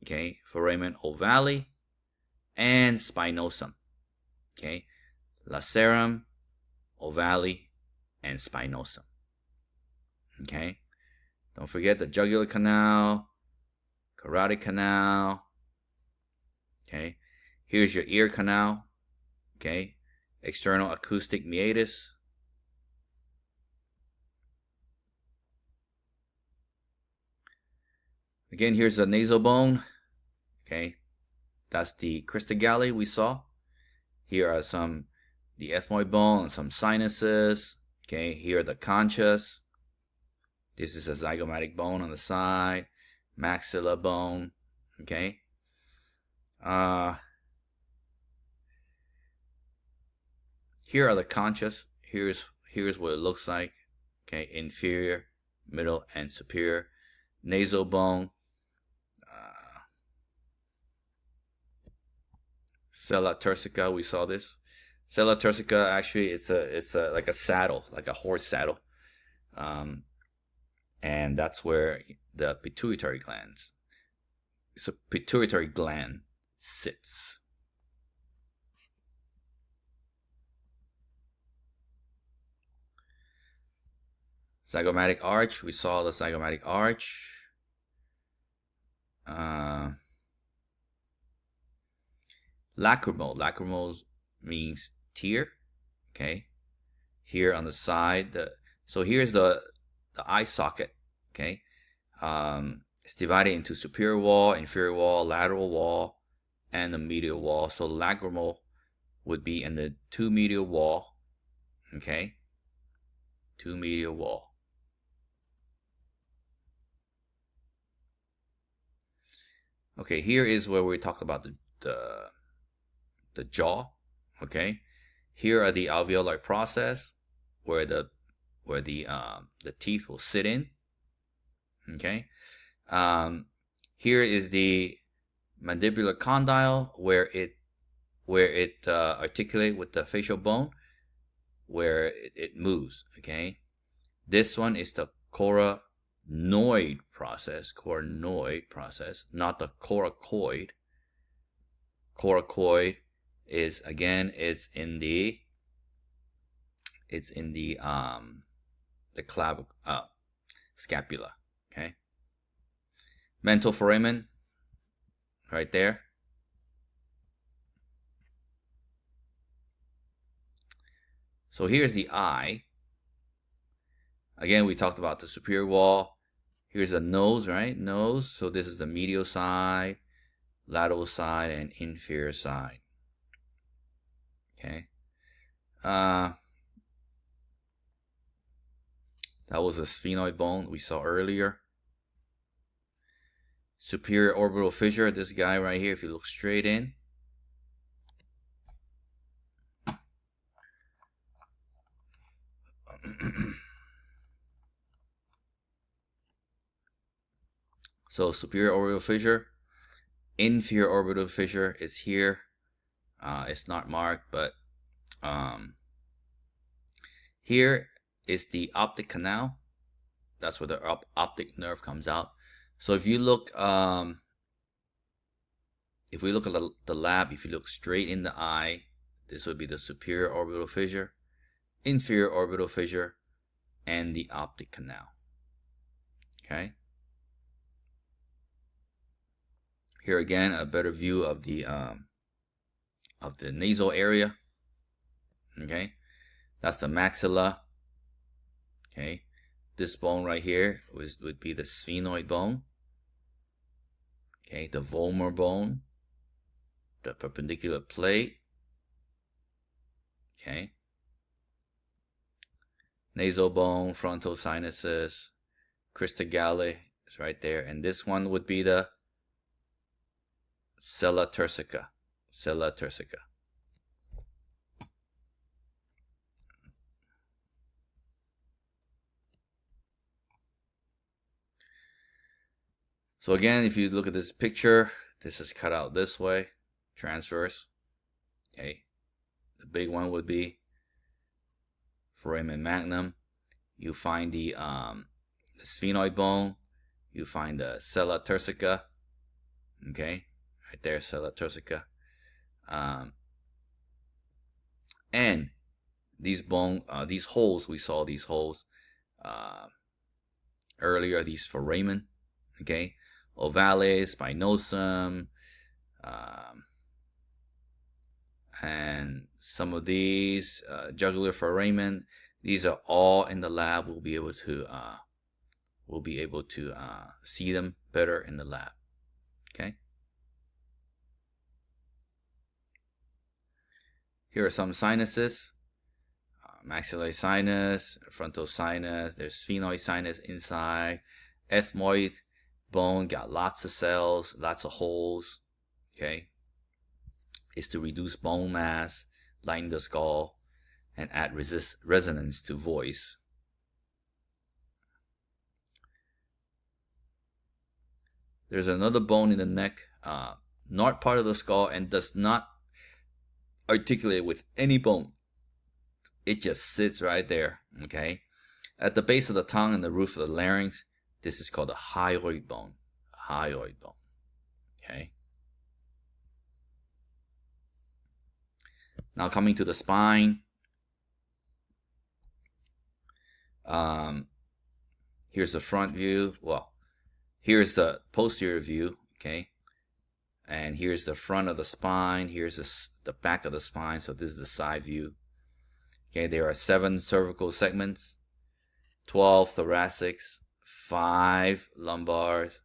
okay, foramen ovale, and spinosum, okay, lacerum, ovale, and spinosum, okay. Don't forget the jugular canal, carotid canal, okay. Here's your ear canal, okay, external acoustic meatus. Again, here's the nasal bone, okay. That's the cristagalli we saw. Here are the ethmoid bone and some sinuses, okay. Here are the conchas. This is a zygomatic bone on the side, maxilla bone, okay. Here are the conchas. Here's what it looks like, okay. Inferior, middle, and superior. Nasal bone. Sella turcica, we saw this. Sella turcica, actually, it's a like a saddle, like a horse saddle, and that's where the pituitary glands. So pituitary gland sits. Zygomatic arch, we saw the zygomatic arch. Lacrimal means tear, okay. Here on the side, so here's the eye socket, okay. It's divided into superior wall, inferior wall, lateral wall, and the medial wall. So lacrimal would be in the 2 medial wall, okay. 2 medial wall. Okay, here is where we talk about the jaw, okay. Here are the alveolar process where the teeth will sit in, okay. Here is the mandibular condyle where it articulates with the facial bone, where it moves, okay. This one is the coronoid process, not the coracoid. Coracoid is, again, it's in the scapula, okay. Mental foramen right there. So here's the eye. Again, we talked about the superior wall. Here's a nose, right? Nose. So this is the medial side, lateral side, and inferior side. Okay. That was a sphenoid bone we saw earlier. Superior orbital fissure, this guy right here, if you look straight in. So superior orbital fissure. Inferior orbital fissure is here. It's not marked, but here is the optic canal. That's where the optic nerve comes out. So if you look, if we look at the lab, if you look straight in the eye, this would be the superior orbital fissure, inferior orbital fissure, and the optic canal. Okay. Here again, a better view of the nasal area. Okay, that's the maxilla. Okay, this bone right here would be the sphenoid bone. Okay, the vomer bone, the perpendicular plate. Okay, nasal bone, frontal sinuses, cristagalli is right there, and this one would be the sella turcica. Sella turcica. So again, if you look at this picture, this is cut out this way, transverse. Okay, the big one would be foramen magnum. You find the sphenoid bone. You find the sella turcica. Okay, right there, sella turcica. And these these holes, we saw these holes earlier, these foramen. Okay, ovale, spinosum, and some of these jugular foramen. These are all in the lab. We'll be able to see them better in the lab. Okay. Here are some sinuses. Maxillary sinus, frontal sinus. There's sphenoid sinus inside. Ethmoid bone got lots of cells, lots of holes. Okay. Is to reduce bone mass, lighten the skull, and add resonance to voice. There's another bone in the neck, not part of the skull, and does not articulate with any bone. It just sits right there. Okay, at the base of the tongue and the roof of the larynx. This is called a hyoid bone. Hyoid bone. Okay. Now coming to the spine. Here's the front view. Well, here's the posterior view. Okay. And here's the front of the spine. Here's the back of the spine. So this is the side view. Okay, there are 7 cervical segments, 12 thoracics, 5 lumbars,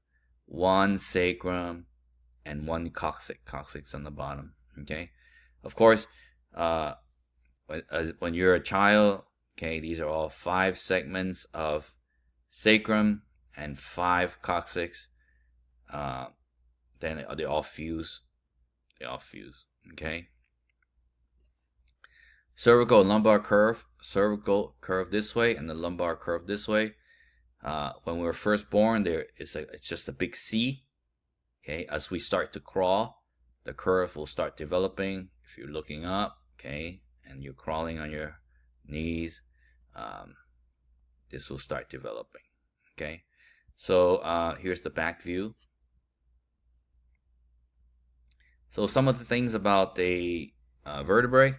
1 sacrum, and 1 coccyx. Coccyx on the bottom. Okay, of course, when you're a child, okay, these are all 5 segments of sacrum and 5 coccyx. Then they all fuse. They all fuse. Okay. Cervical and lumbar curve. Cervical curve this way and the lumbar curve this way. When we were first born, it's just a big C. Okay. As we start to crawl, the curve will start developing. If you're looking up, okay, and you're crawling on your knees, this will start developing. Okay. So here's the back view. So some of the things about the vertebrae.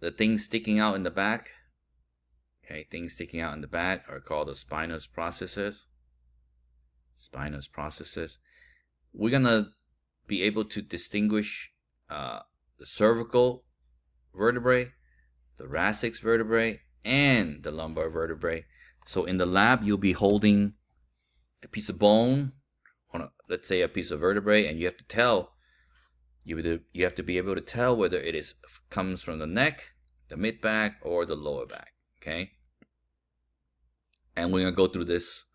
The things sticking out in the back, okay, things sticking out in the back are called the spinous processes. Spinous processes. We're gonna be able to distinguish the cervical vertebrae, the thoracic vertebrae, and the lumbar vertebrae. So in the lab, you'll be holding a piece of bone on, let's say, a piece of vertebrae, and you have to tell. You have to be able to tell whether it comes from the neck, the mid back, or the lower back. Okay, and we're gonna go through this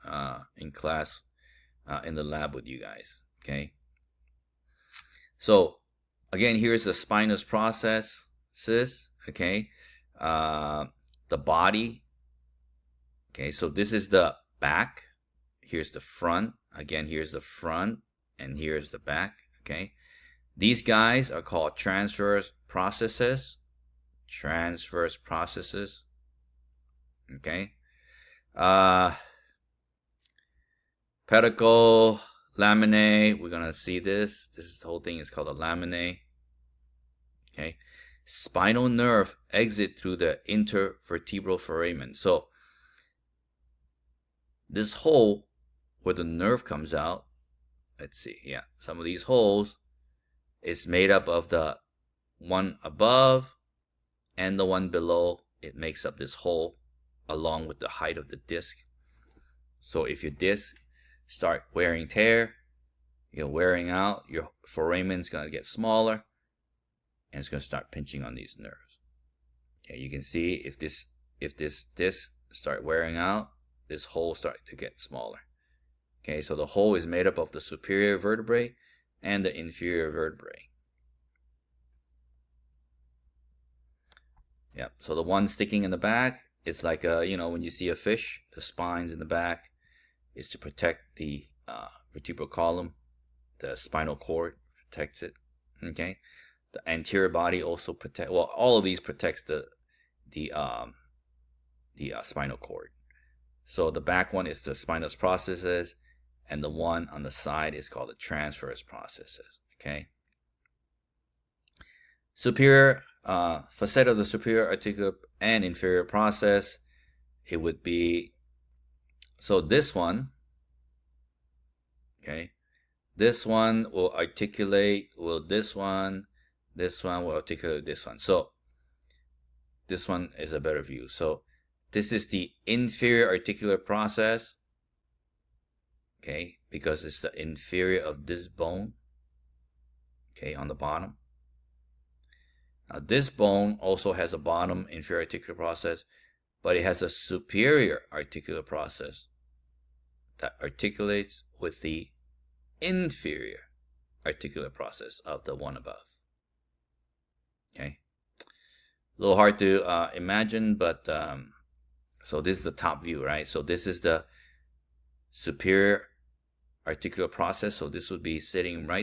in class, in the lab with you guys. Okay, so again, here's the spinous processes. Okay, the body. Okay, so this is the back. Here's the front. Again, here's the front, and here's the back. Okay. These guys are called transverse processes. Transverse processes. Okay. Pedicle, laminae. We're gonna see this. The whole thing is called a laminae. Okay. Spinal nerve exit through the intervertebral foramen. So this hole where the nerve comes out. Let's see. Yeah, some of these holes. It's made up of the one above and the one below. It makes up this hole along with the height of the disc. So if your disc start wearing tear, you're wearing out, your foramen's going to get smaller and it's going to start pinching on these nerves. Okay, you can see if this disc start wearing out, this hole start to get smaller. Okay, so the hole is made up of the superior vertebrae and the inferior vertebrae. Yeah, so the one sticking in the back, it's like when you see a fish, the spines in the back is to protect the vertebral column. The spinal cord protects it. Okay, the anterior body also protect. Well, all of these protects the spinal cord. So the back one is the spinous processes, and the one on the side is called the transverse processes. Okay. Superior facet of the superior articular and inferior process, it would be, so this one, okay, this one will articulate, this one will articulate this one. So this one is a better view. So this is the inferior articular process, okay, because it's the inferior of this bone, okay, on the bottom. Now this bone also has a bottom inferior articular process, but it has a superior articular process that articulates with the inferior articular process of the one above. Okay, a little hard to imagine, but so this is the top view, right? So this is the superior articular process. So this would be sitting right